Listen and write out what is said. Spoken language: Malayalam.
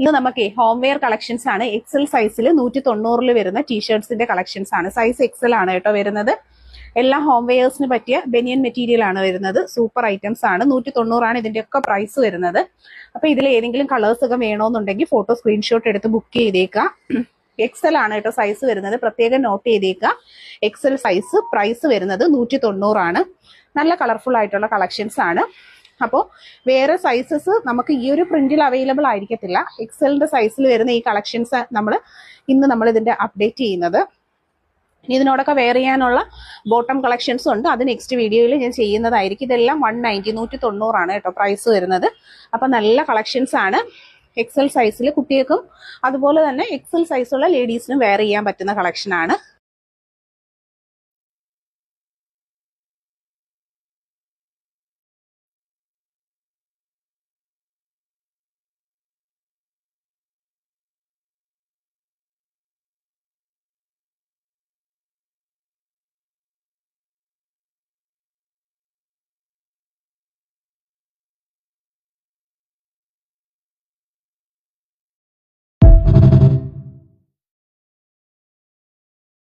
ഇത് നമുക്ക് ഹോം വെയർ കളക്ഷൻസ് ആണ്. എക്സൽ സൈസിൽ 190 വരുന്ന ടീഷർട്സിന്റെ കളക്ഷൻസ് ആണ്. സൈസ് എക്സൽ ആണ് കേട്ടോ വരുന്നത്. എല്ലാ ഹോം വെയേഴ്സിന് പറ്റിയ ബനിയൻ മെറ്റീരിയൽ ആണ് വരുന്നത്. സൂപ്പർ ഐറ്റംസ് ആണ്. 190 ആണ് ഇതിന്റെയൊക്കെ പ്രൈസ് വരുന്നത്. അപ്പൊ ഇതിൽ ഏതെങ്കിലും കളേഴ്സ് ഒക്കെ വേണമെന്നുണ്ടെങ്കിൽ ഫോട്ടോ സ്ക്രീൻഷോട്ട് എടുത്ത് ബുക്ക് ചെയ്തേക്കാം. എക്സൽ ആണ് കേട്ടോ സൈസ് വരുന്നത്. പ്രത്യേകം നോട്ട് ചെയ്തേക്കുക. എക്സൽ സൈസ് പ്രൈസ് വരുന്നത് 190 ആണ്. നല്ല കളർഫുൾ ആയിട്ടുള്ള കളക്ഷൻസ് ആണ്. അപ്പോൾ വേറെ സൈസസ് നമുക്ക് ഈ ഒരു പ്രിന്റിൽ അവൈലബിൾ ആയിരിക്കത്തില്ല. എക്സലിന്റെ സൈസിൽ വരുന്ന ഈ കളക്ഷൻസ് നമ്മൾ ഇതിന്റെ അപ്ഡേറ്റ് ചെയ്യുന്നത്. ഇതിനോടൊക്കെ വെയർ ചെയ്യാനുള്ള ബോട്ടം കളക്ഷൻസും ഉണ്ട്. അത് നെക്സ്റ്റ് വീഡിയോയിൽ ഞാൻ ചെയ്യുന്നതായിരിക്കും. ഇതെല്ലാം 190 ആണ് കേട്ടോ പ്രൈസ് വരുന്നത്. അപ്പൊ നല്ല കളക്ഷൻസ് ആണ്. എക്സൽ സൈസിൽ കുട്ടികൾക്കും അതുപോലെ തന്നെ എക്സൽ സൈസുള്ള ലേഡീസിനും വെയർ ചെയ്യാൻ പറ്റുന്ന കളക്ഷൻ ആണ്.